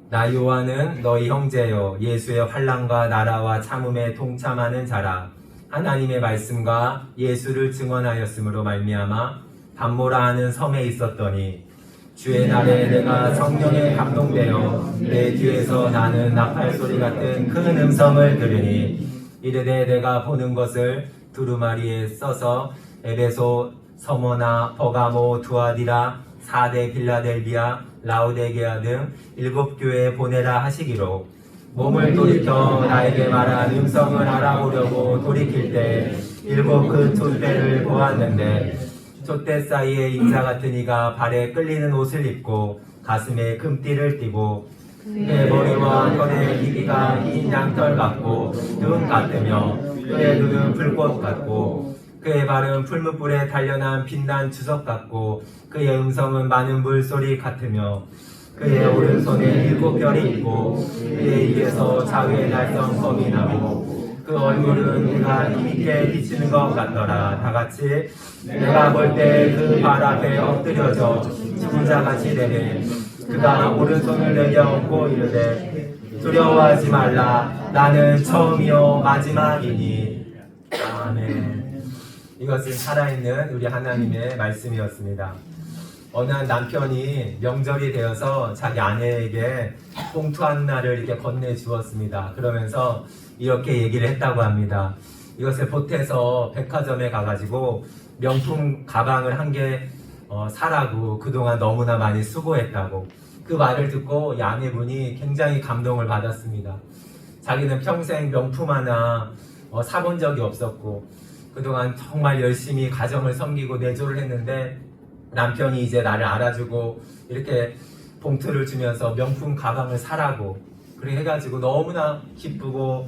나 요한은 너희 형제요 예수의 환난과 나라와 참음에 동참하는 자라. 하나님의 말씀과 예수를 증언하였으므로 말미암아 담모라 하는 섬에 있었더니 주의 날에 내가 성령에 감동되어 내 뒤에서 나는 나팔 소리 같은 큰 음성을 들으니 이르되 내가 보는 것을 두루마리에 써서 에베소, 서머나, 버가모, 두아디라, 사대 빌라델비아, 라오데게아 등 7교회에 보내라 하시기로 몸을 돌이켜 나에게 말한 음성을 알아보려고 돌이킬 때 7 그 촛대를 보았는데 촛대 사이에 인자 같은 이가 발에 끌리는 옷을 입고 가슴에 금띠를 띠고 그의 머리와 털의 길이가 흰 양털 같고 눈 같으며 그의 눈은 불꽃 같고 그의 발은 풀무불에 단련한 빛난 주석 같고 그의 음성은 많은 물소리 같으며 그의 오른손에 7별이 있고 그의 입에서 자위의 날성 검이 나고 그 얼굴은 해가 힘있게 비치는 것 같더라. 다같이 내가 볼 때 그 발 앞에 엎드려져 죽은 자같이 되네. 그가 오른손을 내게 얹고 이르되 두려워하지 말라. 나는 처음이요 마지막이니. 아멘. 이것은 살아있는 우리 하나님의 말씀이었습니다. 어느 한 남편이 명절이 되어서 자기 아내에게 봉투 하나를 이렇게 건네주었습니다. 그러면서 이렇게 얘기를 했다고 합니다. 이것을 보태서 백화점에 가가지고 명품 가방을 한 개 사라고 그동안 너무나 많이 수고했다고. 그 말을 듣고 이 아내분이 굉장히 감동을 받았습니다. 자기는 평생 명품 하나 사본 적이 없었고 그동안 정말 열심히 가정을 섬기고 내조를 했는데 남편이 이제 나를 알아주고 이렇게 봉투를 주면서 명품 가방을 사라고 그렇게 해가지고 너무나 기쁘고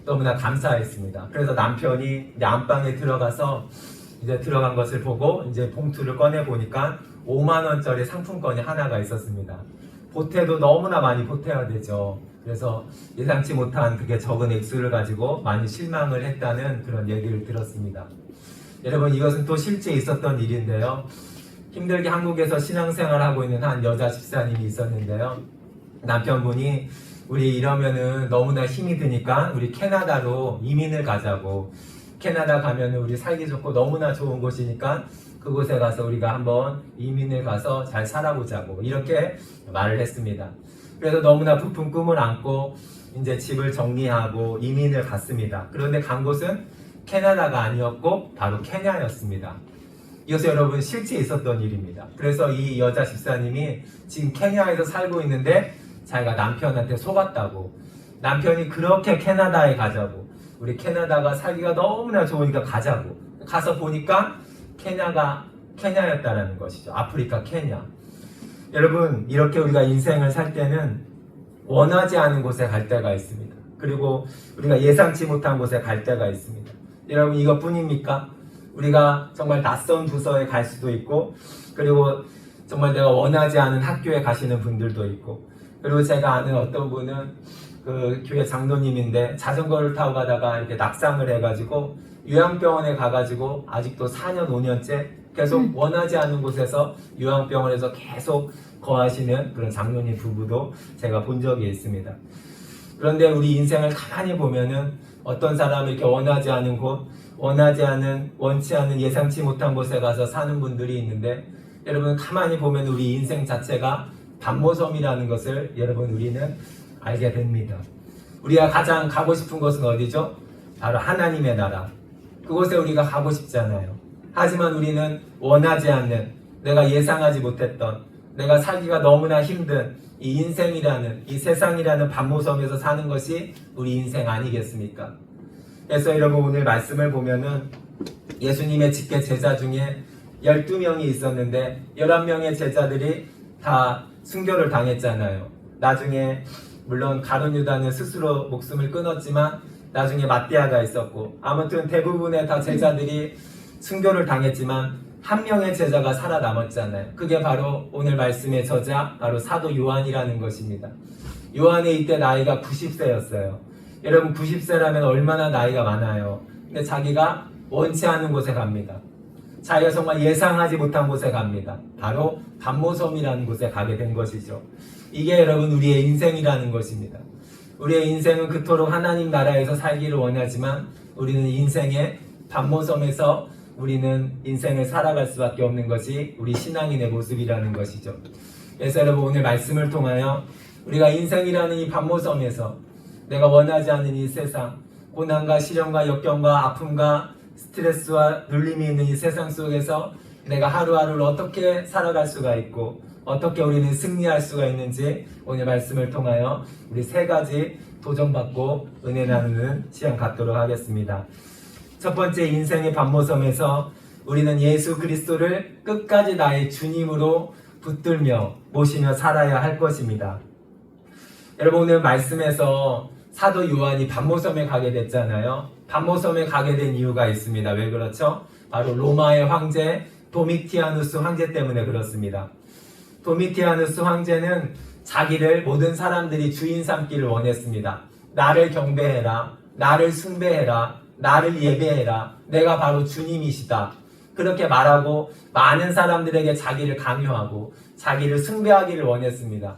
너무나 감사했습니다. 그래서 남편이 이제 안방에 들어가서 이제 들어간 것을 보고 이제 봉투를 꺼내 보니까 5만 원짜리 상품권이 하나가 있었습니다. 보태도 너무나 많이 보태야 되죠. 그래서 예상치 못한 그게 적은 액수를 가지고 많이 실망을 했다는 그런 얘기를 들었습니다. 여러분 이것은 또 실제 있었던 일인데요. 힘들게 한국에서 신앙생활하고 있는 한 여자 집사님이 있었는데요. 남편분이 우리 이러면은 너무나 힘이 드니까 우리 캐나다로 이민을 가자고. 캐나다 가면은 우리 살기 좋고 너무나 좋은 곳이니까 그곳에 가서 우리가 한번 이민을 가서 잘 살아보자고 이렇게 말을 했습니다. 그래서 너무나 부푼 꿈을 안고 이제 집을 정리하고 이민을 갔습니다. 그런데 간 곳은 캐나다가 아니었고 바로 케냐였습니다. 이것은 여러분 실제 있었던 일입니다. 그래서 이 여자 집사님이 지금 케냐에서 살고 있는데 자기가 남편한테 속았다고. 남편이 그렇게 캐나다에 가자고. 우리 캐나다가 살기가 너무나 좋으니까 가자고. 가서 보니까 케냐였다라는 것이죠. 아프리카 케냐. 여러분 이렇게 우리가 인생을 살 때는 원하지 않은 곳에 갈 때가 있습니다. 그리고 우리가 예상치 못한 곳에 갈 때가 있습니다. 여러분 이것뿐입니까? 우리가 정말 낯선 부서에 갈 수도 있고 그리고 정말 내가 원하지 않은 학교에 가시는 분들도 있고 그리고 제가 아는 어떤 분은 그 교회 장로님인데 자전거를 타고 가다가 이렇게 낙상을 해가지고 요양병원에 가가지고 아직도 4년 5년째 계속 원하지 않은 곳에서 요양병원에서 계속 거하시는 그런 장로님 부부도 제가 본 적이 있습니다. 그런데 우리 인생을 가만히 보면은 어떤 사람이 이렇게 원하지 않은 곳, 원치 않은 예상치 못한 곳에 가서 사는 분들이 있는데 여러분 가만히 보면 우리 인생 자체가 반모섬이라는 것을 여러분 우리는 알게 됩니다. 우리가 가장 가고 싶은 곳은 어디죠? 바로 하나님의 나라. 그곳에 우리가 가고 싶잖아요. 하지만 우리는 원하지 않는, 내가 예상하지 못했던, 내가 살기가 너무나 힘든 이 인생이라는, 이 세상이라는 반모섬에서 사는 것이 우리 인생 아니겠습니까? 그래서 여러분 오늘 말씀을 보면은 예수님의 직계 제자 중에 12명이 있었는데 11명의 제자들이 다 순교를 당했잖아요. 나중에 물론 가룟 유다는 스스로 목숨을 끊었지만 나중에 마띠아가 있었고 아무튼 대부분의 다 제자들이 순교를 당했지만 한 명의 제자가 살아남았잖아요. 그게 바로 오늘 말씀의 저자 바로 사도 요한이라는 것입니다. 요한의 이때 나이가 90세였어요. 여러분 90세라면 얼마나 나이가 많아요. 근데 자기가 원치 않은 곳에 갑니다. 자기가 정말 예상하지 못한 곳에 갑니다. 바로 반모섬이라는 곳에 가게 된 것이죠. 이게 여러분 우리의 인생이라는 것입니다. 우리의 인생은 그토록 하나님 나라에서 살기를 원하지만 우리는 인생의 반모섬에서 우리는 인생을 살아갈 수밖에 없는 것이 우리 신앙인의 모습이라는 것이죠. 그래서 여러분 오늘 말씀을 통하여 우리가 인생이라는 이 반모섬에서 내가 원하지 않는 이 세상, 고난과 시련과 역경과 아픔과 스트레스와 눌림이 있는 이 세상 속에서 내가 하루하루를 어떻게 살아갈 수가 있고 어떻게 우리는 승리할 수가 있는지 오늘 말씀을 통하여 우리 세 가지 도전받고 은혜 나누는 시간 갖도록 하겠습니다. 첫 번째, 인생의 반모섬에서 우리는 예수 그리스도를 끝까지 나의 주님으로 붙들며 모시며 살아야 할 것입니다. 여러분 오늘 말씀에서 사도 요한이 반모섬에 가게 됐잖아요. 반모섬에 가게 된 이유가 있습니다. 왜 그렇죠? 바로 로마의 황제 도미티아누스 황제 때문에 그렇습니다. 도미티아누스 황제는 자기를 모든 사람들이 주인 삼기를 원했습니다. 나를 경배해라, 나를 숭배해라, 나를 예배해라, 내가 바로 주님이시다. 그렇게 말하고 많은 사람들에게 자기를 강요하고 자기를 숭배하기를 원했습니다.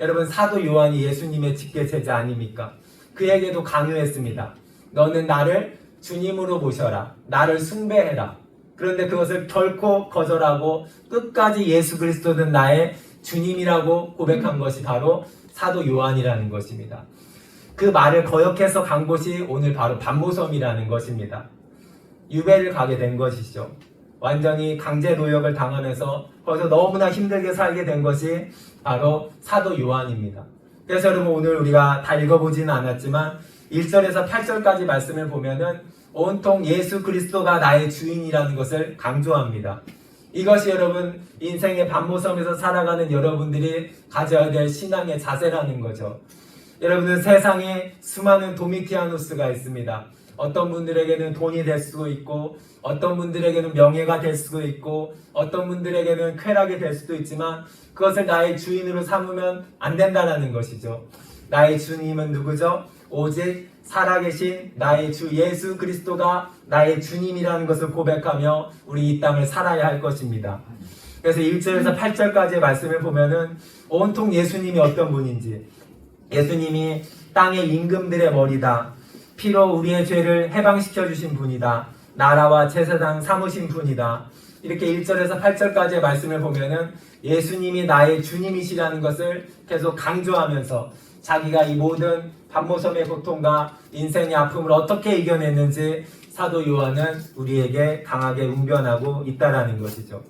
여러분 사도 요한이 예수님의 직계 제자 아닙니까? 그에게도 강요했습니다. 너는 나를 주님으로 모셔라, 나를 숭배해라. 그런데 그것을 결코 거절하고 끝까지 예수 그리스도는 나의 주님이라고 고백한 것이 바로 사도 요한이라는 것입니다. 그 말을 거역해서 간 곳이 오늘 바로 반모섬이라는 것입니다. 유배를 가게 된 것이죠. 완전히 강제 노역을 당하면서 거기서 너무나 힘들게 살게 된 것이 바로 사도 요한입니다. 그래서 여러분 오늘 우리가 다 읽어보지는 않았지만 1절에서 8절까지 말씀을 보면은 온통 예수 그리스도가 나의 주인이라는 것을 강조합니다. 이것이 여러분 인생의 반모섬에서 살아가는 여러분들이 가져야 될 신앙의 자세라는 거죠. 여러분은 세상에 수많은 도미티아누스가 있습니다. 어떤 분들에게는 돈이 될 수도 있고 어떤 분들에게는 명예가 될 수도 있고 어떤 분들에게는 쾌락이 될 수도 있지만 그것을 나의 주인으로 삼으면 안 된다는 것이죠. 나의 주님은 누구죠? 오직 살아계신 나의 주 예수 그리스도가 나의 주님이라는 것을 고백하며 우리 이 땅을 살아야 할 것입니다. 그래서 1절에서 8절까지의 말씀을 보면은 온통 예수님이 어떤 분인지, 예수님이 땅의 임금들의 머리다, 피로 우리의 죄를 해방시켜 주신 분이다, 나라와 제사장 삼으신 분이다. 이렇게 1절에서 8절까지의 말씀을 보면은 예수님이 나의 주님이시라는 것을 계속 강조하면서 자기가 이 모든 반모섬의 고통과 인생의 아픔을 어떻게 이겨냈는지 사도 요한은 우리에게 강하게 웅변하고 있다라는 것이죠.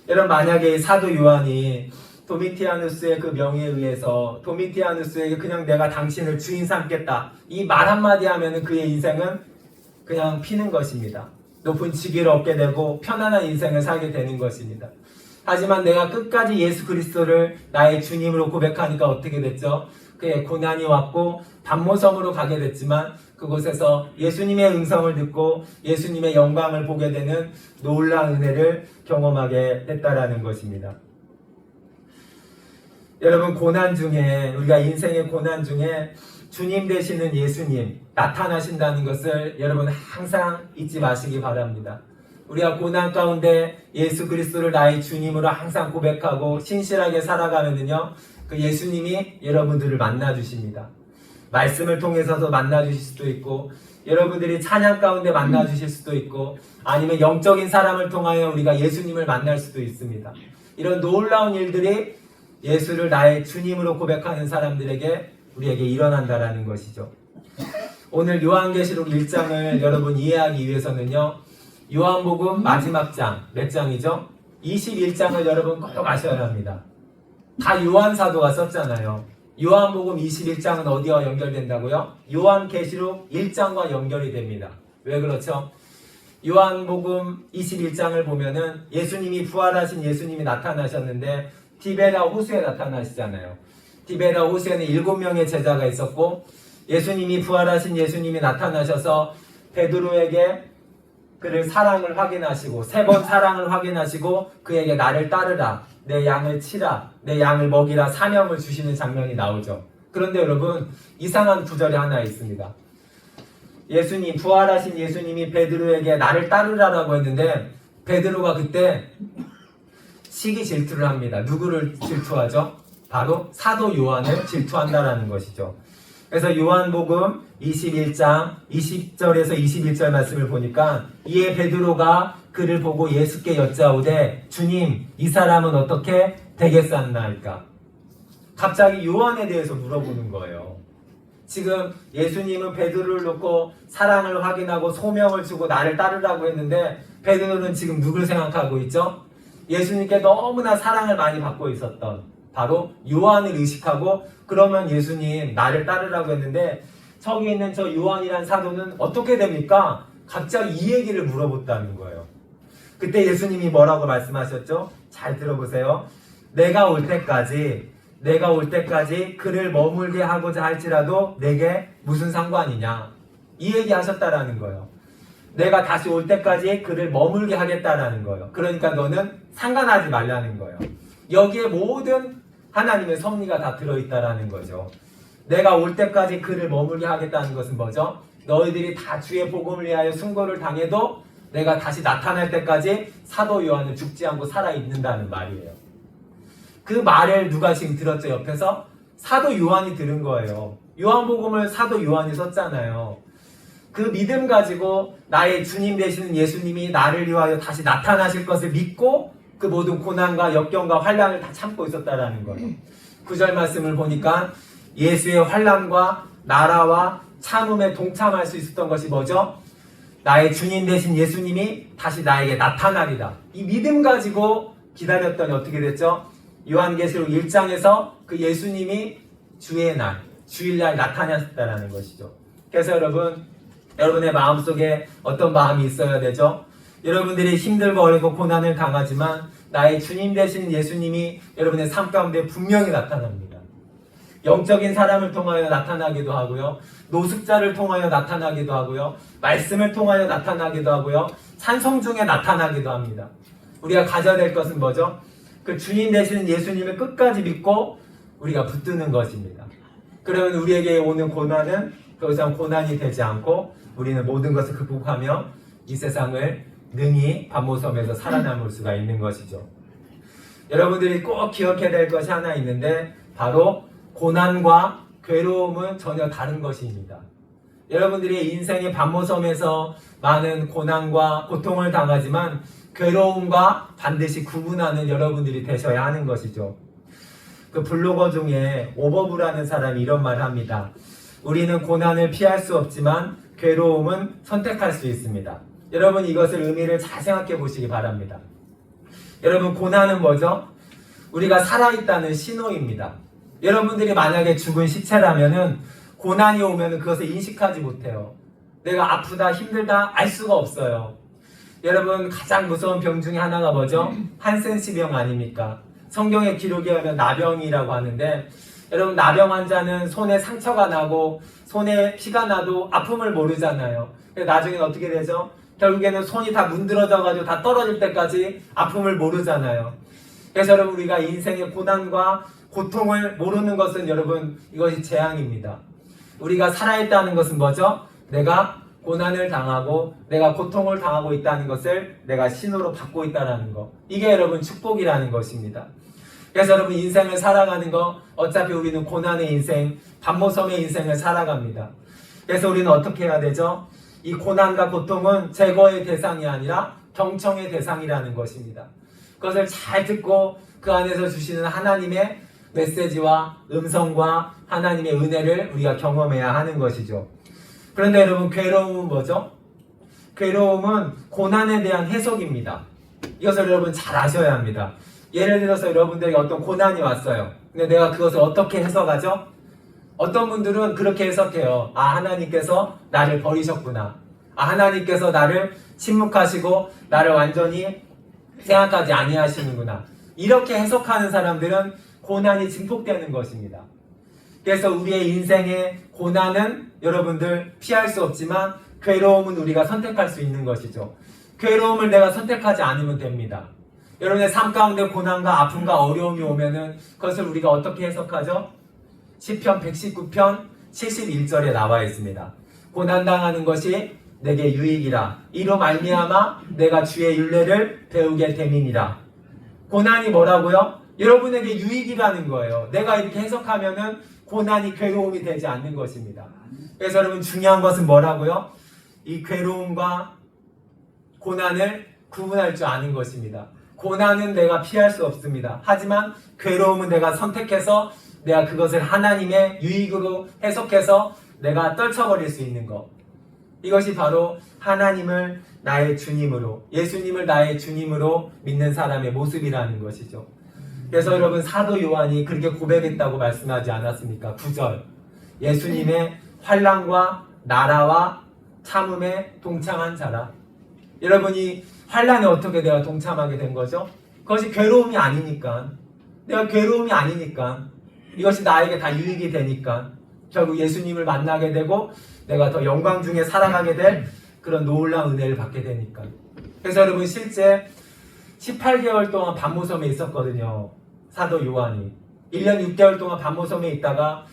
여러분 만약에 사도 요한이 도미티아누스의 그 명예에 의해서 도미티아누스에게 그냥 내가 당신을 주인 삼겠다 이 말 한마디 하면은 그의 인생은 그냥 피는 것입니다. 높은 직위를 얻게 되고 편안한 인생을 살게 되는 것입니다. 하지만 내가 끝까지 예수 그리스도를 나의 주님으로 고백하니까 어떻게 됐죠? 그의 고난이 왔고 반모섬으로 가게 됐지만 그곳에서 예수님의 음성을 듣고 예수님의 영광을 보게 되는 놀라운 은혜를 경험하게 됐다라는 것입니다. 여러분 고난 중에 우리가 인생의 고난 중에 주님 되시는 예수님 나타나신다는 것을 여러분 항상 잊지 마시기 바랍니다. 우리가 고난 가운데 예수 그리스도를 나의 주님으로 항상 고백하고 신실하게 살아가면은요 그 예수님이 여러분들을 만나 주십니다. 말씀을 통해서도 만나 주실 수도 있고 여러분들이 찬양 가운데 만나 주실 수도 있고 아니면 영적인 사람을 통하여 우리가 예수님을 만날 수도 있습니다. 이런 놀라운 일들이 예수를 나의 주님으로 고백하는 사람들에게 우리에게 일어난다라는 것이죠. 오늘 요한계시록 1장을 여러분 이해하기 위해서는요 요한복음 마지막 장, 몇 장이죠? 21장을 여러분 꼭 아셔야 합니다. 다 요한 사도가 썼잖아요. 요한복음 21장은 어디와 연결된다고요? 요한계시록 1장과 연결이 됩니다. 왜 그렇죠? 요한복음 21장을 보면은 예수님이 부활하신 예수님이 나타나셨는데 디베라 호수에 나타나시잖아요. 디베라 호수에는 7명의 제자가 있었고 예수님이 부활하신 예수님이 나타나셔서 베드로에게 그를 사랑을 확인하시고 3번 사랑을 확인하시고 그에게 나를 따르라, 내 양을 치라, 내 양을 먹이라 사명을 주시는 장면이 나오죠. 그런데 여러분 이상한 구절이 하나 있습니다. 예수님, 부활하신 예수님이 베드로에게 나를 따르라라고 했는데 베드로가 그때 시기 질투를 합니다. 누구를 질투하죠? 바로 사도 요한을 질투한다라는 것이죠. 그래서 요한복음 21장 20절에서 21절 말씀을 보니까 이에 베드로가 그를 보고 예수께 여짜오되 주님 이 사람은 어떻게 되겠사나이까? 갑자기 요한에 대해서 물어보는 거예요. 지금 예수님은 베드로를 놓고 사랑을 확인하고 소명을 주고 나를 따르라고 했는데 베드로는 지금 누굴 생각하고 있죠? 예수님께 너무나 사랑을 많이 받고 있었던 바로 요한을 의식하고 그러면 예수님 나를 따르라고 했는데 저기 있는 저 요한이란 사도는 어떻게 됩니까? 갑자기 이 얘기를 물어봤다는 거예요. 그때 예수님이 뭐라고 말씀하셨죠? 잘 들어보세요. 내가 올 때까지 그를 머물게 하고자 할지라도 내게 무슨 상관이냐? 이 얘기 하셨다라는 거예요. 내가 다시 올 때까지 그를 머물게 하겠다라는 거예요. 그러니까 너는 상관하지 말라는 거예요. 여기에 모든 하나님의 섭리가 다 들어있다라는 거죠. 내가 올 때까지 그를 머물게 하겠다는 것은 뭐죠? 너희들이 다 주의 복음을 위하여 순고를 당해도 내가 다시 나타날 때까지 사도 요한은 죽지 않고 살아있는다는 말이에요. 그 말을 누가 지금 들었죠? 옆에서? 사도 요한이 들은 거예요. 요한복음을 사도 요한이 썼잖아요. 그 믿음 가지고 나의 주님 되시는 예수님이 나를 위하여 다시 나타나실 것을 믿고 그 모든 고난과 역경과 환난을 다 참고 있었다라는 거예요. 9절 말씀을 보니까 예수의 환난과 나라와 참음에 동참할 수 있었던 것이 뭐죠? 나의 주님 되신 예수님이 다시 나에게 나타나리다. 이 믿음 가지고 기다렸더니 어떻게 됐죠? 요한계시록 1장에서 그 예수님이 주일날 나타나셨다는 것이죠. 그래서 여러분의 마음속에 어떤 마음이 있어야 되죠? 여러분들이 힘들고 어렵고 고난을 당하지만 나의 주님 되신 예수님이 여러분의 삶 가운데 분명히 나타납니다. 영적인 사람을 통하여 나타나기도 하고요. 노숙자를 통하여 나타나기도 하고요. 말씀을 통하여 나타나기도 하고요. 찬송 중에 나타나기도 합니다. 우리가 가져야 될 것은 뭐죠? 그 주님 되시는 예수님을 끝까지 믿고 우리가 붙드는 것입니다. 그러면 우리에게 오는 고난은 더 이상 고난이 되지 않고 우리는 모든 것을 극복하며 이 세상을 능히 반모섬에서 살아남을 수가 있는 것이죠. 여러분들이 꼭 기억해야 될 것이 하나 있는데 바로 고난과 괴로움은 전혀 다른 것입니다. 여러분들이 인생의 반모섬에서 많은 고난과 고통을 당하지만 괴로움과 반드시 구분하는 여러분들이 되셔야 하는 것이죠. 그 블로거 중에 오버브라는 사람이 이런 말을 합니다. 우리는 고난을 피할 수 없지만 괴로움은 선택할 수 있습니다. 여러분 이것을 의미를 잘 생각해 보시기 바랍니다. 여러분 고난은 뭐죠? 우리가 살아있다는 신호입니다. 여러분들이 만약에 죽은 시체라면은 고난이 오면은 그것을 인식하지 못해요. 내가 아프다 힘들다 알 수가 없어요. 여러분 가장 무서운 병 중에 하나가 뭐죠? 한센시병 아닙니까? 성경의 기록에 의하면 나병이라고 하는데 여러분 나병 환자는 손에 상처가 나고 손에 피가 나도 아픔을 모르잖아요. 나중에 어떻게 되죠? 결국에는 손이 다 문드러져 가지고 다 떨어질 때까지 아픔을 모르잖아요. 그래서 여러분 우리가 인생의 고난과 고통을 모르는 것은 여러분 이것이 재앙입니다. 우리가 살아있다는 것은 뭐죠? 내가 고난을 당하고 내가 고통을 당하고 있다는 것을 내가 신호로 받고 있다는 것. 이게 여러분 축복이라는 것입니다. 그래서 여러분 인생을 살아가는 거 어차피 우리는 고난의 인생, 반모섬의 인생을 살아갑니다. 그래서 우리는 어떻게 해야 되죠? 이 고난과 고통은 제거의 대상이 아니라 경청의 대상이라는 것입니다. 그것을 잘 듣고 그 안에서 주시는 하나님의 메시지와 음성과 하나님의 은혜를 우리가 경험해야 하는 것이죠. 그런데 여러분 괴로움은 뭐죠? 괴로움은 고난에 대한 해석입니다. 이것을 여러분 잘 아셔야 합니다. 예를 들어서 여러분들에게 어떤 고난이 왔어요. 근데 내가 그것을 어떻게 해석하죠? 어떤 분들은 그렇게 해석해요. 아, 하나님께서 나를 버리셨구나. 아, 하나님께서 나를 침묵하시고 나를 완전히 생각하지 아니하시는구나. 이렇게 해석하는 사람들은 고난이 증폭되는 것입니다. 그래서 우리의 인생의 고난은 여러분들 피할 수 없지만 괴로움은 우리가 선택할 수 있는 것이죠. 괴로움을 내가 선택하지 않으면 됩니다. 여러분의 삶 가운데 고난과 아픔과 어려움이 오면은 그것을 우리가 어떻게 해석하죠? 시편 119편 71절에 나와 있습니다. 고난당하는 것이 내게 유익이라. 이로 말미암아 내가 주의 율례를 배우게 됨이니라. 고난이 뭐라고요? 여러분에게 유익이라는 거예요. 내가 이렇게 해석하면은 고난이 괴로움이 되지 않는 것입니다. 그래서 여러분 중요한 것은 뭐라고요? 이 괴로움과 고난을 구분할 줄 아는 것입니다. 고난은 내가 피할 수 없습니다. 하지만 괴로움은 내가 선택해서 내가 그것을 하나님의 유익으로 해석해서 내가 떨쳐버릴 수 있는 것. 이것이 바로 하나님을 나의 주님으로, 예수님을 나의 주님으로 믿는 사람의 모습이라는 것이죠. 그래서 여러분 사도 요한이 그렇게 고백했다고 말씀하지 않았습니까? 9절. 예수님의 환난과 나라와 참음에 동참한 자라. 여러분이 환난에 어떻게 내가 동참하게 된 거죠? 그것이 괴로움이 아니니까. 내가 괴로움이 아니니까. 이것이 나에게 다 유익이 되니까. 결국 예수님을 만나게 되고 내가 더 영광 중에 살아가게 될 그런 놀라운 은혜를 받게 되니까. 그래서 여러분 실제 18개월 동안 반모섬에 있었거든요. 사도 요한이. 1년 6개월 동안 반모섬에 있다가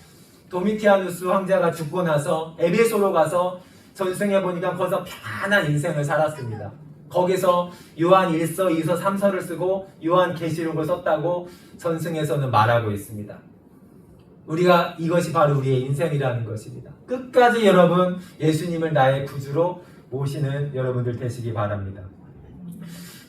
도미티아누스 황제가 죽고 나서 에베소로 가서 전승해 보니까 거기서 편안한 인생을 살았습니다. 거기서 요한 1서, 2서, 3서를 쓰고 요한 계시록을 썼다고 전승에서는 말하고 있습니다. 우리가 이것이 바로 우리의 인생이라는 것입니다. 끝까지 여러분 예수님을 나의 구주로 모시는 여러분들 되시기 바랍니다.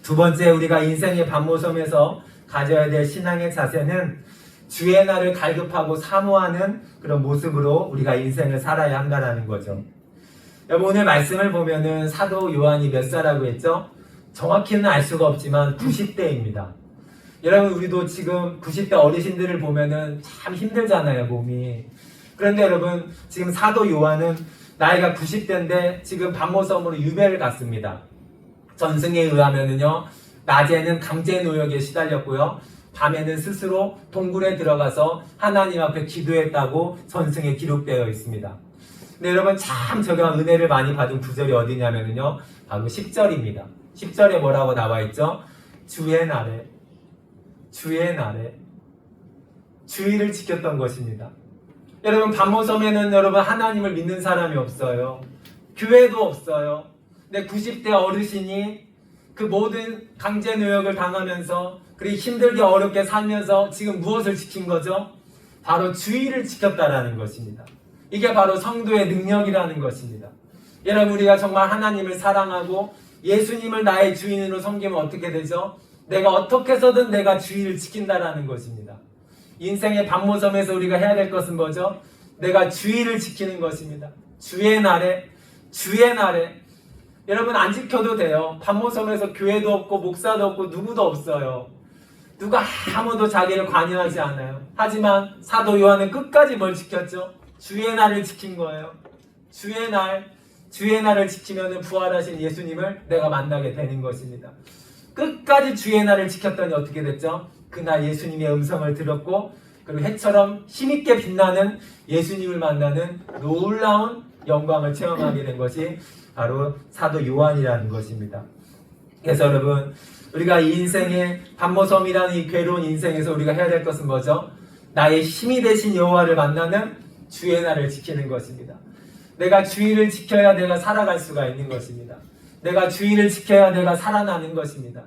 두 번째, 우리가 인생의 반모섬에서 가져야 될 신앙의 자세는 주의 날을 갈급하고 사모하는 그런 모습으로 우리가 인생을 살아야 한다는 거죠. 여러분 오늘 말씀을 보면은 사도 요한이 몇 살이라고 했죠? 정확히는 알 수가 없지만 90대입니다. 여러분 우리도 지금 90대 어르신들을 보면은 참 힘들잖아요, 몸이. 그런데 여러분 지금 사도 요한은 나이가 90대인데 지금 반모섬으로 유배를 갔습니다. 전승에 의하면은요, 낮에는 강제 노역에 시달렸고요, 밤에는 스스로 동굴에 들어가서 하나님 앞에 기도했다고 전승에 기록되어 있습니다. 근데 여러분 참 제가 은혜를 많이 받은 구절이 어디냐면요, 바로 10절입니다. 10절에 뭐라고 나와 있죠? 주의 날에 주의를 지켰던 것입니다. 여러분 반모섬에는 여러분 하나님을 믿는 사람이 없어요. 교회도 없어요. 근데 90대 어르신이 그 모든 강제 노역을 당하면서 그리고 힘들게 어렵게 살면서 지금 무엇을 지킨 거죠? 바로 주의를 지켰다라는 것입니다. 이게 바로 성도의 능력이라는 것입니다. 여러분 우리가 정말 하나님을 사랑하고 예수님을 나의 주인으로 섬기면 어떻게 되죠? 내가 어떻게 해서든 내가 주의를 지킨다라는 것입니다. 인생의 반모섬에서 우리가 해야 될 것은 뭐죠? 내가 주의를 지키는 것입니다. 주의 날에 여러분 안 지켜도 돼요. 반모섬에서 교회도 없고 목사도 없고 누구도 없어요. 누가 아무도 자기를 관여하지 않아요. 하지만 사도 요한은 끝까지 뭘 지켰죠? 주의 날을 지킨 거예요. 주의 날을 지키면 부활하신 예수님을 내가 만나게 되는 것입니다. 끝까지 주의 날을 지켰더니 어떻게 됐죠? 그날 예수님의 음성을 들었고 그리고 해처럼 힘있게 빛나는 예수님을 만나는 놀라운 영광을 체험하게 된 것이 바로 사도 요한이라는 것입니다. 그래서 여러분 우리가 이 인생의 반모섬이라는 이 괴로운 인생에서 우리가 해야 될 것은 뭐죠? 나의 힘이 되신 여호와를 만나는 주의 날을 지키는 것입니다. 내가 주의를 지켜야 내가 살아갈 수가 있는 것입니다. 내가 주의를 지켜야 내가 살아나는 것입니다.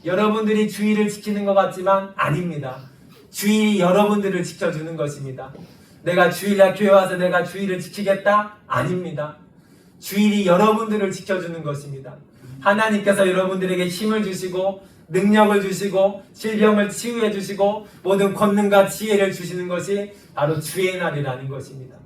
여러분들이 주의를 지키는 것 같지만 아닙니다. 주일이 여러분들을 지켜주는 것입니다. 내가 주일날 교회 와서 내가 주의를 지키겠다? 아닙니다. 주일이 여러분들을 지켜주는 것입니다. 하나님께서 여러분들에게 힘을 주시고 능력을 주시고 질병을 치유해 주시고 모든 권능과 지혜를 주시는 것이 바로 주의 날이라는 것입니다.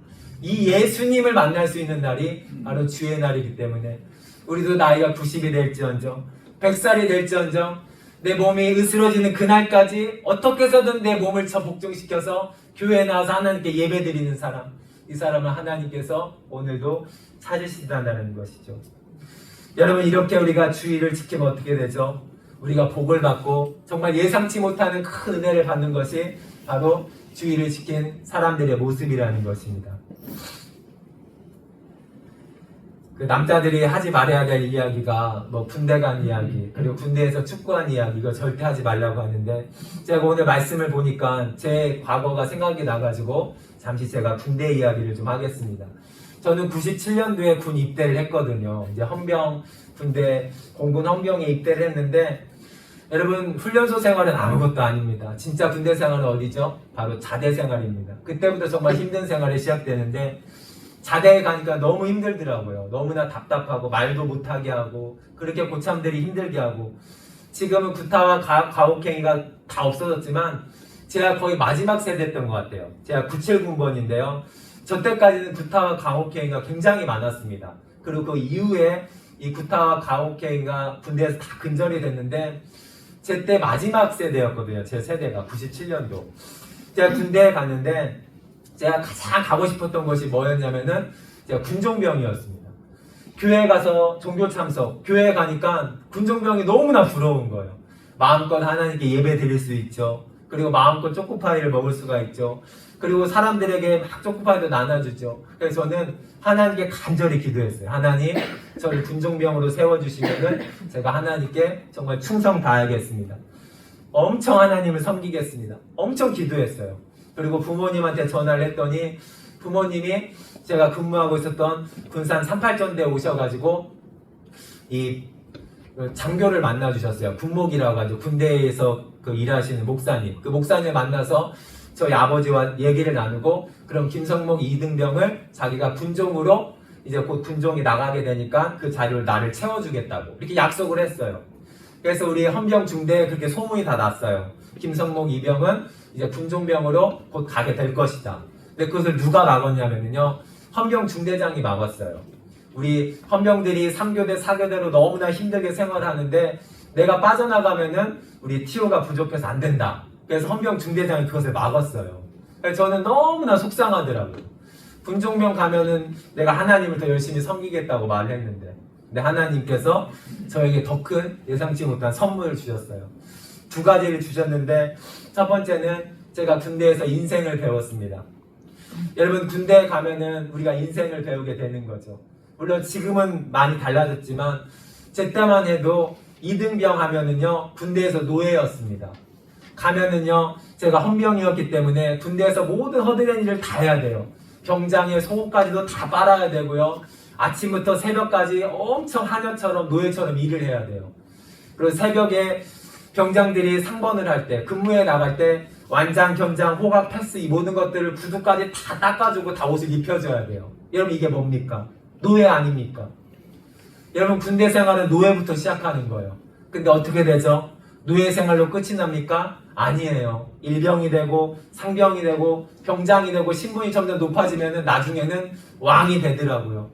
이 예수님을 만날 수 있는 날이 바로 주의 날이기 때문에 우리도 나이가 90이 될지언정 100살이 될지언정 내 몸이 으스러지는 그날까지 어떻게 해서든 내 몸을 복종시켜서 교회에 나와서 하나님께 예배드리는 사람, 이 사람을 하나님께서 오늘도 찾으신다는 것이죠. 여러분 이렇게 우리가 주의를 지키면 어떻게 되죠? 우리가 복을 받고 정말 예상치 못하는 큰 은혜를 받는 것이 바로 주의를 지킨 사람들의 모습이라는 것입니다. 그 남자들이 하지 말아야 될 이야기가 뭐 군대 간 이야기, 그리고 군대에서 축구한 이야기, 이거 절대 하지 말라고 하는데 제가 오늘 말씀을 보니까 제 과거가 생각이 나가지고 잠시 제가 군대 이야기를 좀 하겠습니다. 저는 97년도에 군 입대를 했거든요. 이제 헌병 군대 공군 헌병에 입대를 했는데 여러분 훈련소 생활은 아무것도 아닙니다. 진짜 군대 생활은 어디죠? 바로 자대 생활입니다. 그때부터 정말 힘든 생활이 시작되는데 자대에 가니까 너무 힘들더라고요. 너무나 답답하고 말도 못하게 하고 그렇게 고참들이 힘들게 하고 지금은 구타와 가혹행위가 다 없어졌지만 제가 거의 마지막 세대였던 것 같아요. 제가 97군번인데요. 저 때까지는 구타와 가혹행위가 굉장히 많았습니다. 그리고 그 이후에 이 구타와 가혹행위가 군대에서 다 근절이 됐는데 제 때 마지막 세대였거든요. 제 세대가 97년도. 제가 군대에 갔는데 제가 가장 가고 싶었던 것이 뭐였냐면은 제가 군종병이었습니다. 교회 가서 종교 참석, 교회에 가니까 군종병이 너무나 부러운 거예요. 마음껏 하나님께 예배 드릴 수 있죠. 그리고 마음껏 초코파이를 먹을 수가 있죠. 그리고 사람들에게 막 초코파이도 나눠주죠. 그래서 저는 하나님께 간절히 기도했어요. 하나님, 저를 군종병으로 세워주시면은 제가 하나님께 정말 충성 다하겠습니다. 엄청 하나님을 섬기겠습니다. 엄청 기도했어요. 그리고 부모님한테 전화를 했더니 부모님이 제가 근무하고 있었던 군산 38전대에 오셔가지고 이 장교를 만나주셨어요. 군목이라고 가지고 군대에서 그 일하시는 목사님. 그 목사님 만나서 저희 아버지와 얘기를 나누고 그럼 김성목 2등병을 자기가 군종으로 이제 곧 군종이 나가게 되니까 그 자리를 나를 채워주겠다고 이렇게 약속을 했어요. 그래서 우리 헌병 중대에 그렇게 소문이 다 났어요. 김성목 2병은 이제 군종병으로 곧 가게 될 것이다. 근데 그것을 누가 막았냐면요. 헌병 중대장이 막았어요. 우리 헌병들이 3교대, 4교대로 너무나 힘들게 생활하는데 내가 빠져나가면은 우리 티오가 부족해서 안 된다. 그래서 헌병 중대장이 그것을 막았어요. 그래서 저는 너무나 속상하더라고요. 군종병 가면은 내가 하나님을 더 열심히 섬기겠다고 말을 했는데 근데 하나님께서 저에게 더 큰 예상치 못한 선물을 주셨어요. 두 가지를 주셨는데 첫 번째는 제가 군대에서 인생을 배웠습니다. 여러분 군대에 가면은 우리가 인생을 배우게 되는 거죠. 물론 지금은 많이 달라졌지만 제 때만 해도 2등병 하면은요 군대에서 노예였습니다. 가면은요 제가 헌병이었기 때문에 군대에서 모든 허드렛 일을 다 해야 돼요. 병장의 속옷까지도 다 빨아야 되고요. 아침부터 새벽까지 엄청 하녀처럼 노예처럼 일을 해야 돼요. 그리고 새벽에 병장들이 상번을 할 때 근무에 나갈 때 완장, 견장, 호각, 패스 이 모든 것들을 구두까지 다 닦아주고 다 옷을 입혀줘야 돼요. 여러분 이게 뭡니까? 노예 아닙니까? 여러분 군대 생활은 노예부터 시작하는 거예요. 근데 어떻게 되죠? 노예 생활로 끝이 납니까? 아니에요. 일병이 되고 상병이 되고 병장이 되고 신분이 점점 높아지면 나중에는 왕이 되더라고요.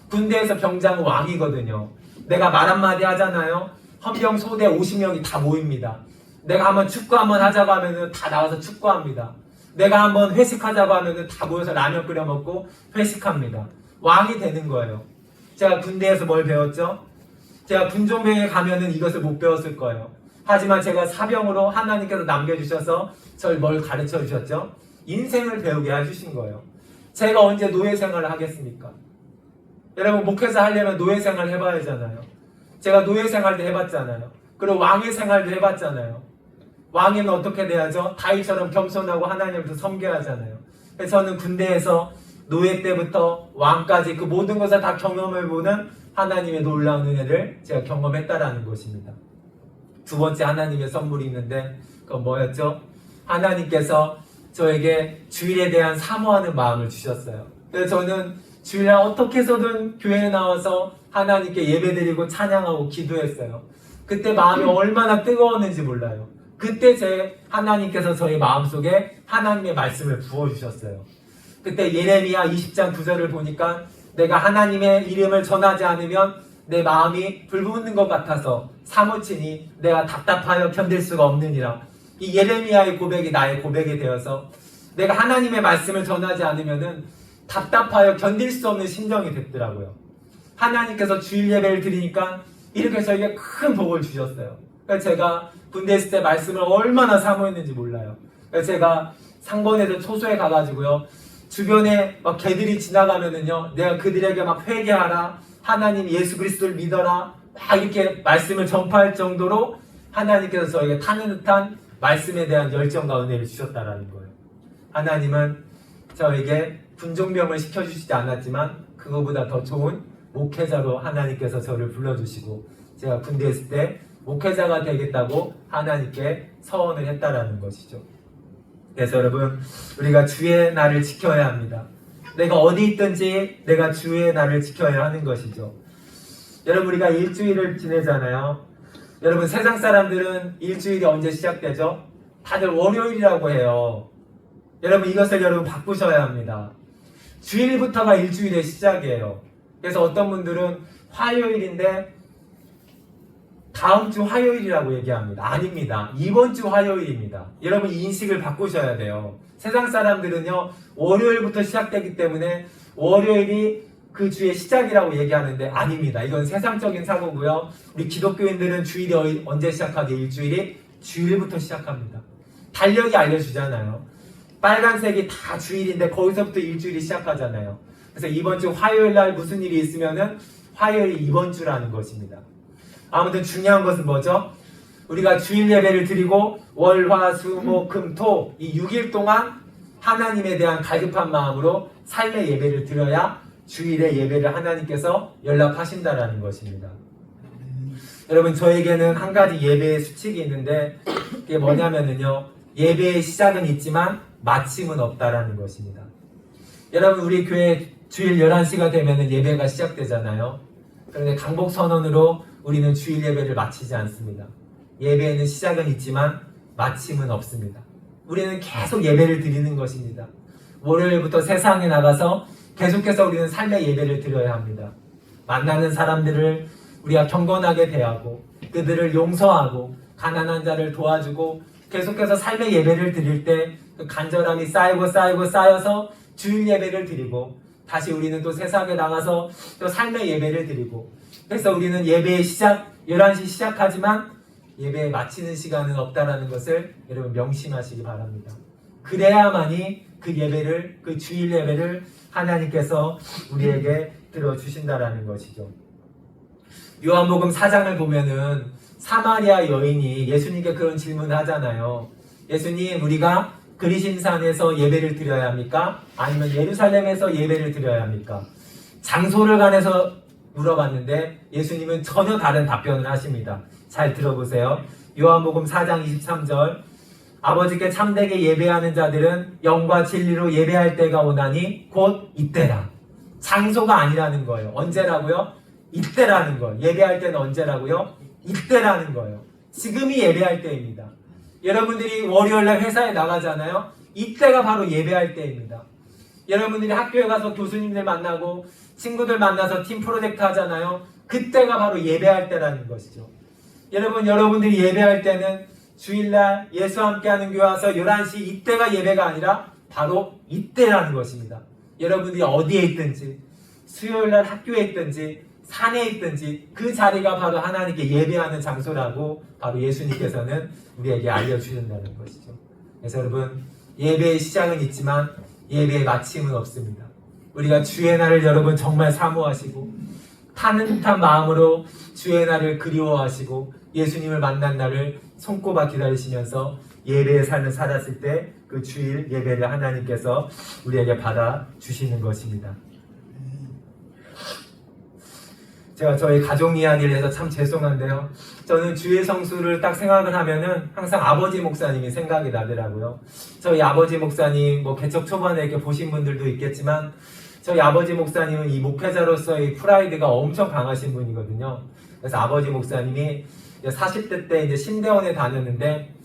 군대에서 병장은 왕이거든요. 내가 말 한마디 하잖아요. 헌병 소대 50명이 다 모입니다. 내가 한번 축구 한번 하자고 하면은 다 나와서 축구합니다. 내가 한번 회식하자고 하면은 다 모여서 라면 끓여 먹고 회식합니다. 왕이 되는 거예요. 제가 군대에서 뭘 배웠죠? 제가 군종병에 가면은 이것을 못 배웠을 거예요. 하지만 제가 사병으로 하나님께서 남겨주셔서 저를 뭘 가르쳐 주셨죠? 인생을 배우게 해주신 거예요. 제가 언제 노예 생활을 하겠습니까? 여러분 목회자 하려면 노예 생활 해봐야 하잖아요. 제가 노예 생활도 해봤잖아요. 그리고 왕의 생활도 해봤잖아요. 왕이면 어떻게 돼야죠? 다윗처럼 겸손하고 하나님을 섬겨야 하잖아요. 그래서 저는 군대에서 노예 때부터 왕까지 그 모든 것을 다 경험해보는 하나님의 놀라운 은혜를 제가 경험했다라는 것입니다. 두 번째 하나님의 선물이 있는데 그건 뭐였죠? 하나님께서 저에게 주일에 대한 사모하는 마음을 주셨어요. 그래서 저는 주일날 어떻게 해서든 교회에 나와서 하나님께 예배드리고 찬양하고 기도했어요. 그때 마음이 얼마나 뜨거웠는지 몰라요. 그때 제 하나님께서 저의 마음속에 하나님의 말씀을 부어주셨어요. 그때 예레미야 20장 9절을 보니까 내가 하나님의 이름을 전하지 않으면 내 마음이 불붙는 것 같아서 사무치니 내가 답답하여 견딜 수가 없느니라. 이 예레미야의 고백이 나의 고백이 되어서 내가 하나님의 말씀을 전하지 않으면은 답답하여 견딜 수 없는 심정이 됐더라고요. 하나님께서 주일 예배를 드리니까 이렇게 저에게 큰 복을 주셨어요. 그래서 제가 군대 있을 때 말씀을 얼마나 사모했는지 몰라요. 그래서 제가 상번에서 초소에 가가지고요. 주변에 막 개들이 지나가면은요. 내가 그들에게 막 회개하라. 하나님 예수 그리스도를 믿어라. 막 이렇게 말씀을 전파할 정도로 하나님께서 저에게 타는 듯한 말씀에 대한 열정과 은혜를 주셨다라는 거예요. 하나님은 저에게 군종병을 시켜주시지 않았지만 그거보다 더 좋은 목회자로 하나님께서 저를 불러주시고 제가 군대에 있을 때 목회자가 되겠다고 하나님께 서원을 했다라는 것이죠. 그래서 여러분, 우리가 주의 날을 지켜야 합니다. 내가 어디 있든지 내가 주의 날을 지켜야 하는 것이죠. 여러분, 우리가 일주일을 지내잖아요. 여러분, 세상 사람들은 일주일이 언제 시작되죠? 다들 월요일이라고 해요. 여러분, 이것을 여러분 바꾸셔야 합니다. 주일부터가 일주일의 시작이에요. 그래서 어떤 분들은 화요일인데 다음 주 화요일이라고 얘기합니다. 아닙니다. 이번 주 화요일입니다. 여러분, 이 인식을 바꾸셔야 돼요. 세상 사람들은요, 월요일부터 시작되기 때문에 월요일이 그 주의 시작이라고 얘기하는데 아닙니다. 이건 세상적인 사고고요. 우리 기독교인들은 주일이 언제 시작하게? 일주일이 주일부터 시작합니다. 달력이 알려주잖아요. 빨간색이 다 주일인데 거기서부터 일주일이 시작하잖아요. 그래서 이번 주 화요일 날 무슨 일이 있으면은 화요일이 이번 주라는 것입니다. 아무튼 중요한 것은 뭐죠? 우리가 주일 예배를 드리고 월, 화, 수, 목, 금, 토 이 6일 동안 하나님에 대한 갈급한 마음으로 삶의 예배를 드려야 주일의 예배를 하나님께서 연락하신다라는 것입니다. 여러분, 저에게는 한 가지 예배의 수칙이 있는데 그게 뭐냐면요, 예배의 시작은 있지만 마침은 없다라는 것입니다. 여러분, 우리 교회 주일 11시가 되면 예배가 시작되잖아요. 그런데 강복선언으로 우리는 주일 예배를 마치지 않습니다. 예배에는 시작은 있지만 마침은 없습니다. 우리는 계속 예배를 드리는 것입니다. 월요일부터 세상에 나가서 계속해서 우리는 삶의 예배를 드려야 합니다. 만나는 사람들을 우리가 경건하게 대하고 그들을 용서하고 가난한 자를 도와주고 계속해서 삶의 예배를 드릴 때 그 간절함이 쌓여서 주일 예배를 드리고 다시 우리는 또 세상에 나가서 또 삶의 예배를 드리고, 그래서 우리는 예배의 시작 11시 시작하지만 예배 마치는 시간은 없다라는 것을 여러분 명심하시기 바랍니다. 그래야만이 그 예배를, 그 주일 예배를 하나님께서 우리에게 들어주신다라는 것이죠. 요한복음 4장을 보면은 사마리아 여인이 예수님께 그런 질문을 하잖아요. 예수님, 우리가 그리심산에서 예배를 드려야 합니까? 아니면 예루살렘에서 예배를 드려야 합니까? 장소를 관해서 물어봤는데 예수님은 전혀 다른 답변을 하십니다. 잘 들어보세요. 요한복음 4장 23절, 아버지께 참되게 예배하는 자들은 영과 진리로 예배할 때가 오나니 곧 이때라. 장소가 아니라는 거예요. 언제라고요? 이때라는 거예요. 예배할 때는 언제라고요? 이때라는 거예요. 지금이 예배할 때입니다. 여러분들이 월요일날 회사에 나가잖아요. 이때가 바로 예배할 때입니다. 여러분들이 학교에 가서 교수님들 만나고 친구들 만나서 팀 프로젝트 하잖아요. 그때가 바로 예배할 때라는 것이죠. 여러분들이 예배할 때는 주일날 예수와 함께하는 교회 와서 11시 이때가 예배가 아니라 바로 이때라는 것입니다. 여러분들이 어디에 있든지, 수요일날 학교에 있든지 산에 있든지 그 자리가 바로 하나님께 예배하는 장소라고 바로 예수님께서는 우리에게 알려주신다는 것이죠. 그래서 여러분, 예배의 시작은 있지만 예배의 마침은 없습니다. 우리가 주의 날을 여러분 정말 사모하시고 타는 듯한 마음으로 주의 날을 그리워하시고 예수님을 만난 날을 손꼽아 기다리시면서 예배의 삶을 살았을 때 그 주일 예배를 하나님께서 우리에게 받아주시는 것입니다. 제가 저희 가족 이야기를 해서 참 죄송한데요. 저는 주일 성수를 딱 생각을 하면은 항상 아버지 목사님이 생각이 나더라고요. 저희 아버지 목사님, 개척 초반에 이렇게 보신 분들도 있겠지만, 저희 아버지 목사님은 이 목회자로서의 프라이드가 엄청 강하신 분이거든요. 그래서 아버지 목사님이 40대 때 이제 신대원에 다녔는데,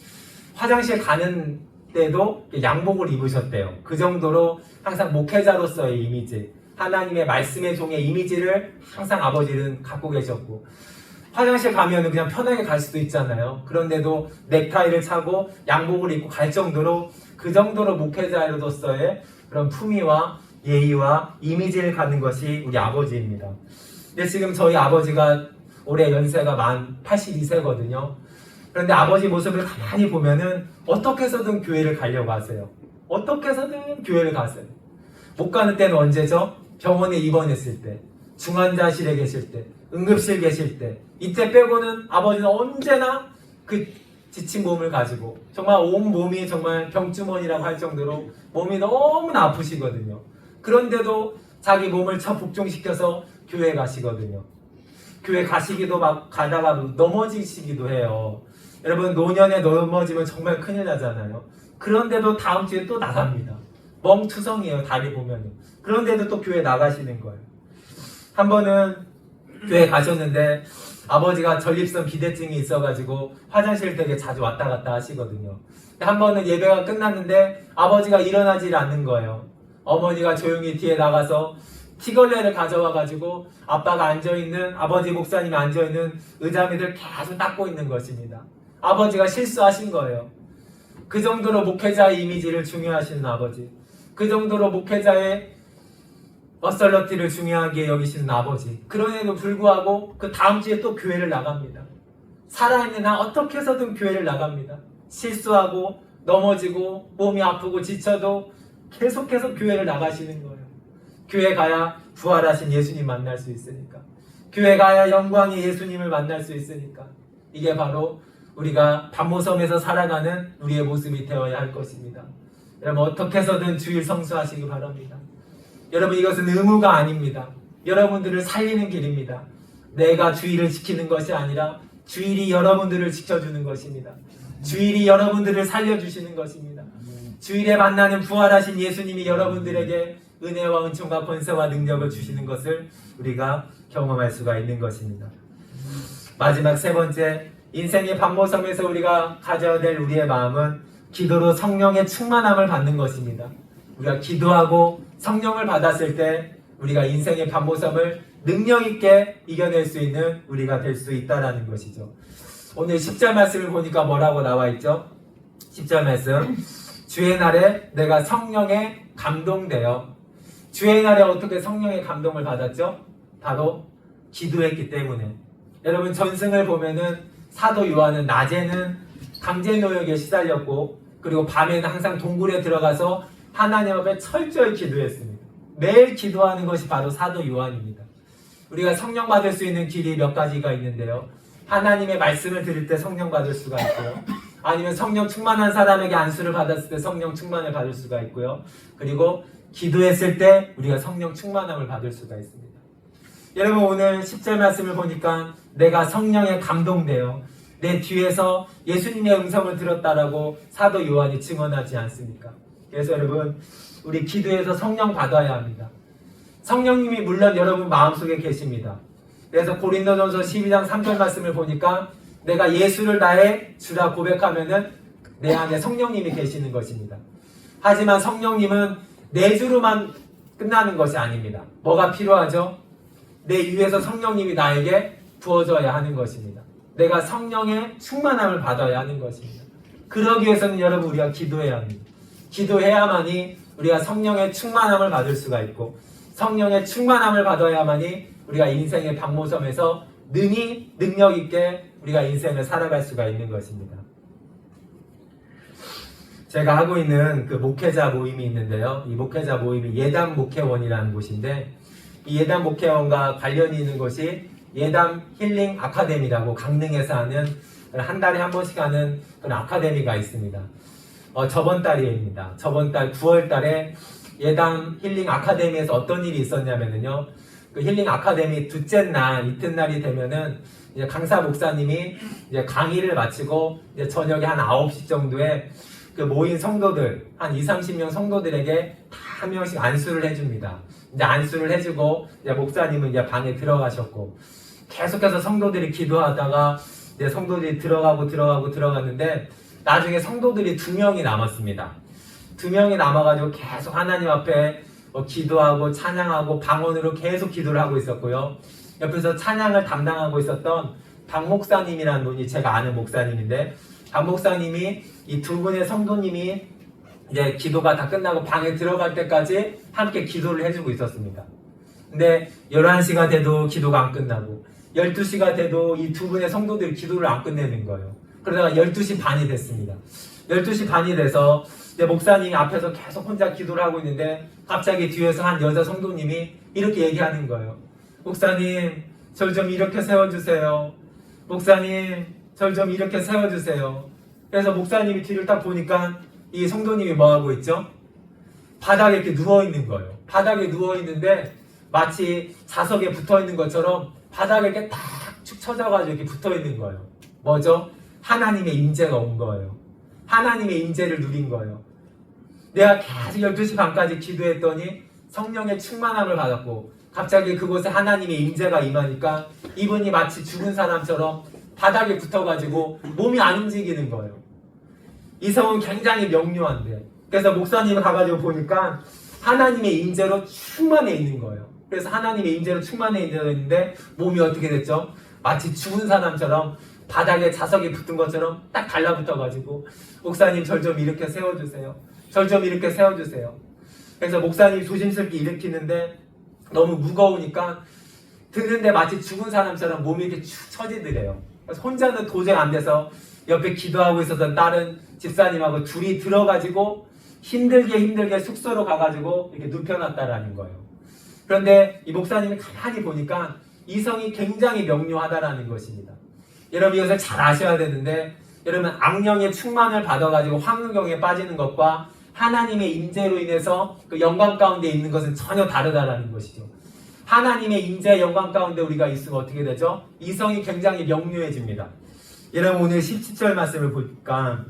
화장실 가는 때도 양복을 입으셨대요. 그 정도로 항상 목회자로서의 이미지, 하나님의 말씀의 종의 이미지를 항상 아버지는 갖고 계셨고, 화장실 가면 그냥 편하게 갈 수도 있잖아요. 그런데도 넥타이를 차고 양복을 입고 갈 정도로, 그 정도로 목회자로서의 그런 품위와 예의와 이미지를 갖는 것이 우리 아버지입니다. 근데 지금 저희 아버지가 올해 연세가 만 82세거든요. 그런데 아버지 모습을 가만히 보면은 어떻게 해서든 교회를 가려고 하세요. 어떻게 해서든 교회를 가세요. 못 가는 때는 언제죠? 병원에 입원했을 때, 중환자실에 계실 때, 응급실 계실 때, 이때 빼고는 아버지는 언제나 그 지친 몸을 가지고 정말 온 몸이 정말 병주머니라고 할 정도로 몸이 너무나 아프시거든요. 그런데도 자기 몸을 복종시켜서 교회 가시거든요. 교회 가시기도 막 가다가 넘어지시기도 해요. 여러분, 노년에 넘어지면 정말 큰일 나잖아요. 그런데도 다음 주에 또 나갑니다. 멍투성이에요, 다리 보면은. 그런데도 또 교회 나가시는 거예요. 한 번은 교회 가셨는데 아버지가 전립선 비대증이 있어가지고 화장실 되게 자주 왔다 갔다 하시거든요. 한 번은 예배가 끝났는데 아버지가 일어나질 않는 거예요. 어머니가 조용히 뒤에 나가서 티걸레를 가져와가지고 아빠가 앉아있는, 아버지 목사님이 앉아있는 의자 밑을 계속 닦고 있는 것입니다. 아버지가 실수하신 거예요. 그 정도로 목회자의 이미지를 중요하시는 아버지, 그 정도로 목회자의 어설러티를 중요하게 여기시는 아버지, 그럼에도 불구하고 그 다음 주에 또 교회를 나갑니다. 살아있는 한 어떻게 해서든 교회를 나갑니다. 실수하고 넘어지고 몸이 아프고 지쳐도 계속해서 교회를 나가시는 거예요. 교회 가야 부활하신 예수님 만날 수 있으니까, 교회 가야 영광의 예수님을 만날 수 있으니까. 이게 바로 우리가 반모섬에서 살아가는 우리의 모습이 되어야 할 것입니다. 여러분, 어떻게 해서든 주일 성수하시기 바랍니다. 여러분, 이것은 의무가 아닙니다. 여러분들을 살리는 길입니다. 내가 주일을 지키는 것이 아니라 주일이 여러분들을 지켜주는 것입니다. 주일이 여러분들을 살려주시는 것입니다. 주일에 만나는 부활하신 예수님이 여러분들에게 은혜와 은총과 권세와 능력을 주시는 것을 우리가 경험할 수가 있는 것입니다. 마지막 세 번째, 인생의 반모섬에서 우리가 가져야 될 우리의 마음은 기도로 성령의 충만함을 받는 것입니다. 우리가 기도하고 성령을 받았을 때 우리가 인생의 반모섬을 능력 있게 이겨낼 수 있는 우리가 될 수 있다라는 것이죠. 오늘 10절 말씀을 보니까 뭐라고 나와 있죠? 10절 말씀, 주의 날에 내가 성령에 감동되어. 주의 날에 어떻게 성령의 감동을 받았죠? 바로 기도했기 때문에. 여러분, 전승을 보면은 사도 요한은 낮에는 강제노역에 시달렸고, 그리고 밤에는 항상 동굴에 들어가서 하나님 앞에 철저히 기도했습니다. 매일 기도하는 것이 바로 사도 요한입니다. 우리가 성령 받을 수 있는 길이 몇 가지가 있는데요. 하나님의 말씀을 들을 때 성령 받을 수가 있고요. 아니면 성령 충만한 사람에게 안수를 받았을 때 성령 충만을 받을 수가 있고요. 그리고 기도했을 때 우리가 성령 충만함을 받을 수가 있습니다. 여러분, 오늘 10절 말씀을 보니까 내가 성령에 감동되어 내 뒤에서 예수님의 음성을 들었다라고 사도 요한이 증언하지 않습니까? 그래서 여러분, 우리 기도에서 성령 받아야 합니다. 성령님이 물론 여러분 마음속에 계십니다. 그래서 고린도전서 12장 3절 말씀을 보니까 내가 예수를 나의 주라 고백하면은 내 안에 성령님이 계시는 것입니다. 하지만 성령님은 내 주로만 끝나는 것이 아닙니다. 뭐가 필요하죠? 내 위에서 성령님이 나에게 부어져야 하는 것입니다. 내가 성령의 충만함을 받아야 하는 것입니다. 그러기 위해서는 여러분, 우리가 기도해야 합니다. 기도해야만이 우리가 성령의 충만함을 받을 수가 있고, 성령의 충만함을 받아야만이 우리가 인생의 반모섬에서 능히 능력 있게 우리가 인생을 살아갈 수가 있는 것입니다. 제가 하고 있는 그 목회자 모임이 있는데요. 이 목회자 모임이 예담 목회원이라는 곳인데, 이 예담 목회원과 관련이 있는 곳이 예담 힐링 아카데미라고 강릉에서 하는 한 달에 한 번씩 하는 그런 아카데미가 있습니다. 저번 달입니다. 저번 달 9월 달에 예담 힐링 아카데미에서 어떤 일이 있었냐면요. 그 힐링 아카데미 둘째 날, 이튿날이 되면은 이제 강사 목사님이 이제 강의를 마치고 이제 저녁에 한 9시 정도에 그 모인 성도들, 한 20-30명 성도들에게 다 한 명씩 안수를 해줍니다. 이제 안수를 해주고 이제 목사님은 이제 방에 들어가셨고, 계속해서 성도들이 기도하다가 이제 성도들이 들어갔는데 나중에 성도들이 2명이 남았습니다. 2명이 남아가지고 계속 하나님 앞에 기도하고 찬양하고 방언으로 계속 기도를 하고 있었고요. 옆에서 찬양을 담당하고 있었던 박 목사님이라는 분이 제가 아는 목사님인데, 박 목사님이 이 두 분의 성도님이 이제 기도가 다 끝나고 방에 들어갈 때까지 함께 기도를 해주고 있었습니다. 근데 11시가 돼도 기도가 안 끝나고 12시가 돼도 이 두 분의 성도들이 기도를 안 끝내는 거예요. 그러다가 12시 반이 됐습니다. 12시 반이 돼서 이제 목사님이 앞에서 계속 혼자 기도를 하고 있는데 갑자기 뒤에서 한 여자 성도님이 이렇게 얘기하는 거예요. 목사님, 절 좀 이렇게 세워주세요. 목사님, 절 좀 이렇게 세워주세요. 그래서 목사님이 뒤를 딱 보니까 이 성도님이 뭐 하고 있죠? 바닥에 이렇게 누워 있는 거예요. 바닥에 누워 있는데 마치 자석에 붙어 있는 것처럼 바닥에 이렇게 딱 축 처져가지고 이렇게 붙어 있는 거예요. 뭐죠? 하나님의 임재가 온 거예요. 하나님의 임재를 누린 거예요. 내가 계속 12시 반까지 기도했더니 성령의 충만함을 받았고 갑자기 그곳에 하나님의 임재가 임하니까 이분이 마치 죽은 사람처럼 바닥에 붙어가지고 몸이 안 움직이는 거예요. 이 성은 굉장히 명료한데 그래서 목사님을 가가지고 보니까 하나님의 임재로 충만해 있는 거예요. 그래서 하나님의 임재로 충만해 있는데 몸이 어떻게 됐죠? 마치 죽은 사람처럼 바닥에 자석이 붙은 것처럼 딱 달라붙어가지고 목사님 절 좀 이렇게 세워주세요. 절 좀 이렇게 세워주세요. 그래서 목사님이 조심스럽게 일으키는데 너무 무거우니까 드는데 마치 죽은 사람처럼 몸이 이렇게 축 처지더래요. 그래서 혼자는 도저히 안 돼서 옆에 기도하고 있었던 다른 집사님하고 둘이 들어가지고 힘들게 숙소로 가가지고 이렇게 눕혀놨다라는 거예요. 그런데 이 목사님이 가만히 보니까 이성이 굉장히 명료하다라는 것입니다. 여러분 이것을 잘 아셔야 되는데 여러분 악령의 충만을 받아가지고 황금경에 빠지는 것과 하나님의 임재로 인해서 그 영광 가운데 있는 것은 전혀 다르다라는 것이죠. 하나님의 임재 영광 가운데 우리가 있으면 어떻게 되죠? 이성이 굉장히 명료해집니다. 여러분 오늘 17절 말씀을 볼까?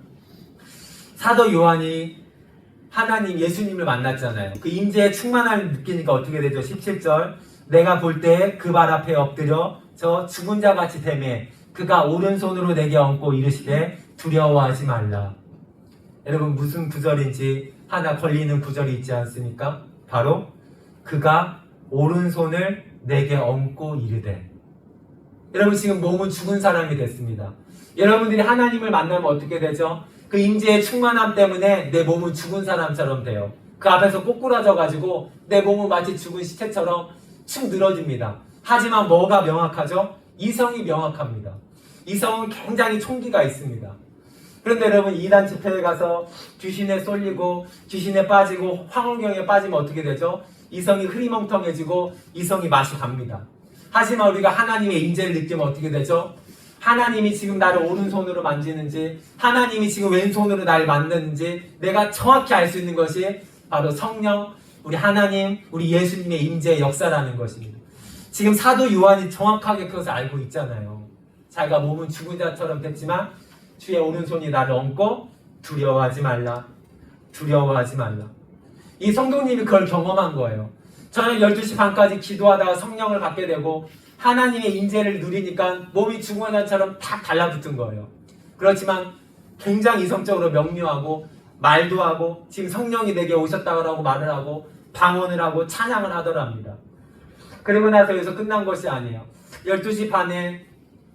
사도 요한이 하나님 예수님을 만났잖아요. 그 임재의 충만함을 느끼니까 어떻게 되죠? 17절 내가 볼 때 그 발 앞에 엎드려 저 죽은 자 같이 되매 그가 오른손으로 내게 얹고 이르시되 두려워하지 말라. 여러분 무슨 구절인지 하나 걸리는 구절이 있지 않습니까? 바로 그가 오른손을 내게 얹고 이르되. 여러분 지금 몸은 죽은 사람이 됐습니다. 여러분들이 하나님을 만나면 어떻게 되죠? 그 임재의 충만함 때문에 내 몸은 죽은 사람처럼 돼요. 그 앞에서 꼬꾸라져가지고 내 몸은 마치 죽은 시체처럼 축 늘어집니다. 하지만 뭐가 명확하죠? 이성이 명확합니다. 이성은 굉장히 총기가 있습니다. 그런데 여러분 이단 집회에 가서 귀신에 쏠리고 귀신에 빠지고 황홀경에 빠지면 어떻게 되죠? 이성이 흐리멍텅해지고 이성이 맛이 갑니다. 하지만 우리가 하나님의 임재를 느끼면 어떻게 되죠? 하나님이 지금 나를 오른손으로 만지는지 하나님이 지금 왼손으로 나를 만드는지 내가 정확히 알 수 있는 것이 바로 성령, 우리 하나님, 우리 예수님의 임재의 역사라는 것입니다. 지금 사도 요한이 정확하게 그것을 알고 있잖아요. 자기가 몸은 죽은 자처럼 됐지만 주의 오른손이 나를 얹고 두려워하지 말라. 두려워하지 말라. 이 성도님이 그걸 경험한 거예요. 저는 12시 반까지 기도하다가 성령을 받게 되고 하나님의 임재를 누리니까 몸이 죽은 자처럼 탁 달라붙은 거예요. 그렇지만 굉장히 이성적으로 명료하고 말도 하고 지금 성령이 내게 오셨다고 말을 하고 방언을 하고 찬양을 하더랍니다. 그리고 나서 여기서 끝난 것이 아니에요. 12시 반에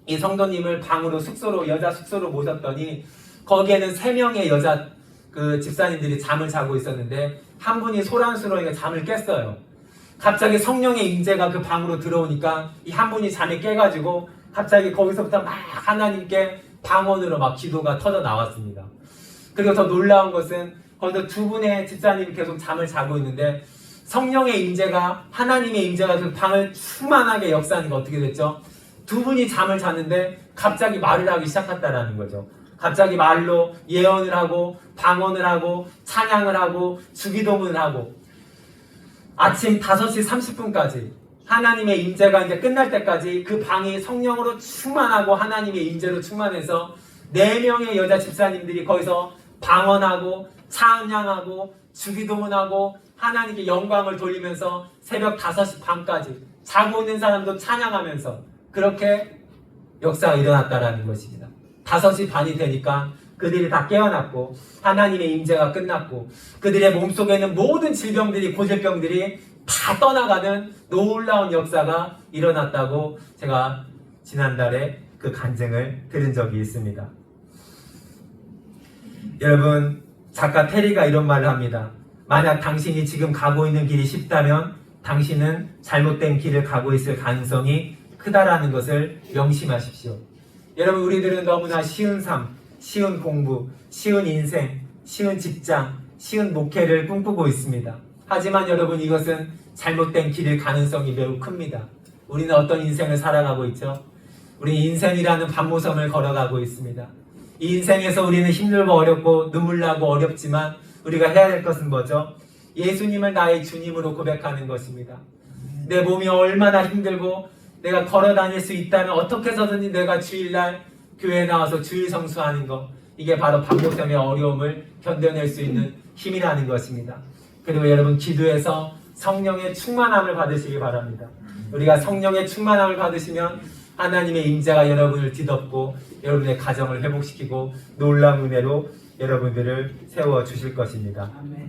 이 성도님을 방으로 숙소로 여자 숙소로 모셨더니 거기에는 3명의 여자 그 집사님들이 잠을 자고 있었는데 한 분이 소란스러우니까 잠을 깼어요. 갑자기 성령의 임재가 그 방으로 들어오니까 이 한 분이 잠에 깨가지고 갑자기 거기서부터 막 하나님께 방언으로 막 기도가 터져 나왔습니다. 그리고 더 놀라운 것은 거기서 2분의 집사님이 계속 잠을 자고 있는데 성령의 임재가 하나님의 임재가 그 방을 충만하게 역사하니까 어떻게 됐죠? 2분이 잠을 잤는데 갑자기 말을 하기 시작했다라는 거죠. 갑자기 말로 예언을 하고 방언을 하고 찬양을 하고 주기도문을 하고 아침 5시 30분까지 하나님의 임재가 이제 끝날 때까지 그 방이 성령으로 충만하고 하나님의 임재로 충만해서 4명의 여자 집사님들이 거기서 방언하고 찬양하고 주기도문하고 하나님께 영광을 돌리면서 새벽 5시 반까지 자고 있는 사람도 찬양하면서 그렇게 역사가 일어났다라는 것입니다. 5시 반이 되니까 그들이 다 깨어났고 하나님의 임재가 끝났고 그들의 몸속에는 모든 질병들이 고질병들이 다 떠나가는 놀라운 역사가 일어났다고 제가 지난달에 그 간증을 들은 적이 있습니다. 여러분 작가 테리가 이런 말을 합니다. 만약 당신이 지금 가고 있는 길이 쉽다면 당신은 잘못된 길을 가고 있을 가능성이 크다라는 것을 명심하십시오. 여러분 우리들은 너무나 쉬운 삶, 쉬운 공부, 쉬운 인생, 쉬운 직장, 쉬운 목회를 꿈꾸고 있습니다. 하지만 여러분 이것은 잘못된 길일 가능성이 매우 큽니다. 우리는 어떤 인생을 살아가고 있죠? 우리 인생이라는 반모섬을 걸어가고 있습니다. 이 인생에서 우리는 힘들고 어렵고 눈물 나고 어렵지만 우리가 해야 될 것은 뭐죠? 예수님을 나의 주님으로 고백하는 것입니다. 내 몸이 얼마나 힘들고 내가 걸어 다닐 수 있다면 어떻게 해서든지 내가 주일날 교회에 나와서 주일 성수하는 것, 이게 바로 박목샘의 어려움을 견뎌낼 수 있는 힘이라는 것입니다. 그리고 여러분, 기도해서 성령의 충만함을 받으시기 바랍니다. 우리가 성령의 충만함을 받으시면 하나님의 임재가 여러분을 뒤덮고 여러분의 가정을 회복시키고 놀라운 은혜로 여러분들을 세워주실 것입니다.